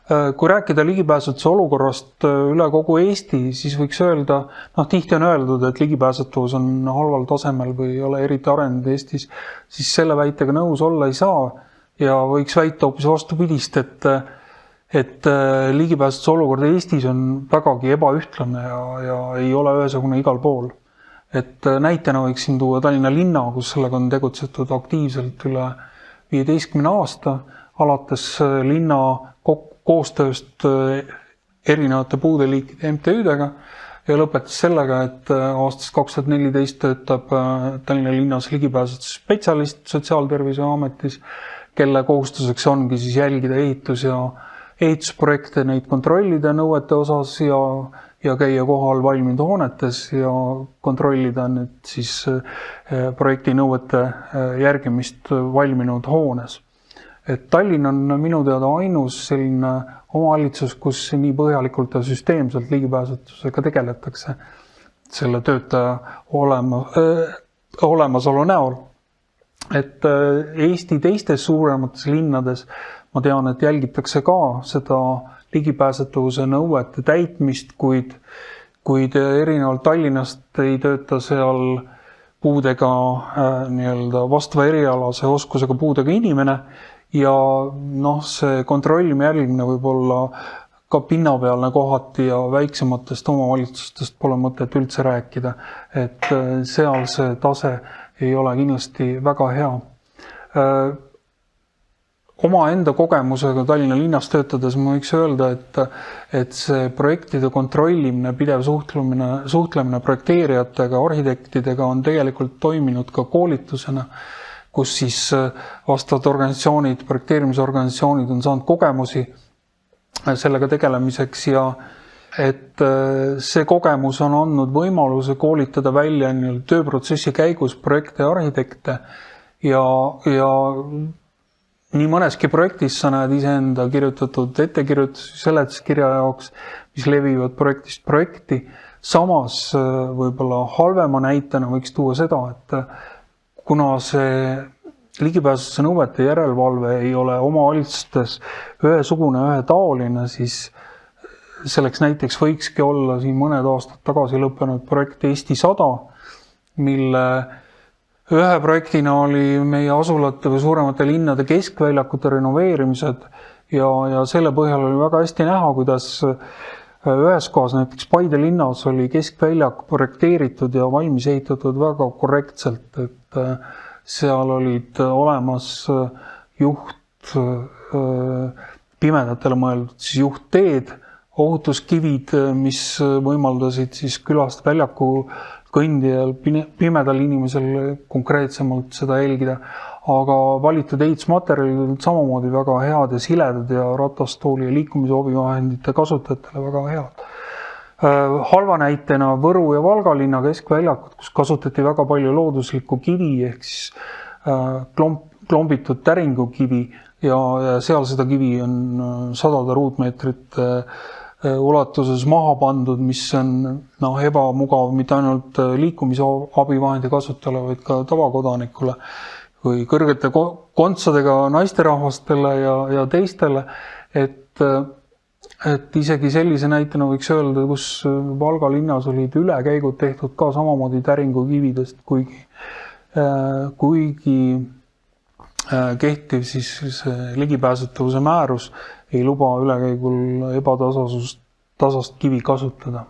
Kui rääkida ligipääsetuse olukorrast üle kogu Eesti, siis võiks öelda, tihti on öeldud, et ligipääsetavus on halval tasemel või ei ole eriti arenenud Eestis, siis selle väitega nõus olla ei saa ja võiks väita hoopis vastupidist, et ligipääsetuse olukord Eestis on vägagi ebaühtlane ja ei ole ühesugune igal pool. Et näitena võiksin tuua Tallinna linna, kus sellega on tegutsetud aktiivselt üle 15 aasta, alates linna koostööst erinevate puudeliikide MTÜ-dega ja lõpetas sellega, et aastast 2014 töötab Tallinna linnas ligipääsetuse spetsialist Sotsiaaltervishoiuametis, kelle kohustuseks ongi siis jälgida ehitusprojekte, neid kontrollida nõuete osas ja käia kohal valminud hoonetes ja kontrollida nüüd siis projekti nõuete järgimist valminud hoones. Et Tallinn on minu teada ainus selline omavalitsus, kus nii põhjalikult ja süsteemselt ligipääsetusega tegeletakse selle töötaja olemasolu näol. Et Eesti teistes suuremates linnades ma tean, et jälgitakse ka seda ligipääsetavuse nõuete täitmist, kuid erinevalt Tallinnast ei tööta seal puudega vastava erialase oskusega puudega inimene ja see kontrollime jälgimine võib olla ka pinnapealne kohati ja väiksematest omavalitsustest pole mõtet üldse rääkida, et seal see tase ei ole kindlasti väga hea. Oma enda kogemusega Tallinna linnas töötades ma võiks öelda, et see projektide kontrollimine, pidev suhtlemine projekteerijatega, arhitektidega on tegelikult toiminud ka koolitusena, kus siis vastavad organisatsioonid, projekteerimisorganisatsioonid on saanud kogemusi sellega tegelemiseks ja et see kogemus on andnud võimaluse koolitada välja tööprotsessi käigus projekte ja arhitekte ja nii mõneski projektis sa näed iseenda kirjutatud ettekirjutusi seletuskirja jaoks, mis levivad projektist projekti. Samas võib-olla halvema näitena võiks tuua seda, et kuna see ligipääsutuse nõuete järelevalve ei ole omavalitsustes ühesugune, ühetaoline, siis selleks näiteks võikski olla siin mõned aastad tagasi lõppenud projekt Eesti 100, mille ühe projektina oli meie asulate või suuremate linnade keskväljakute renoveerimised ja selle põhjal oli väga hästi näha, kuidas ühes kohas, näiteks Paide linnas oli keskväljak projekteeritud ja valmis ehitatud väga korrektselt, et seal olid olemas juht pimedatele mõeldud siis juhtteed, ohutuskivid, mis võimaldasid siis külast väljaku kõndijal, pimedal inimesel konkreetsemalt seda jälgida, aga valitud ehitusmaterjalid olid samamoodi väga head ja siledad ja ratastooli ja liikumisabivahendite kasutajatele väga head. Halva näitena Võru ja Valga linna keskväljakud, kus kasutati väga palju looduslikku kivi ehk siis klombitud täringukivi ja seal seda kivi on 100 ruutmeetrite ulatuses maha pandud, mis on ebamugav mitte ainult liikumisabivahendi kasutajale, vaid ka tavakodanikule või kõrgete kontsadega naisterahvastele ja teistele, et isegi sellise näitena võiks öelda, kus Valga linnas olid ülekäigud tehtud ka samamoodi täringukividest, kuigi kehtiv siis ligipääsetavuse määrus ei luba ülekäigul ebatasast kivi kasutada.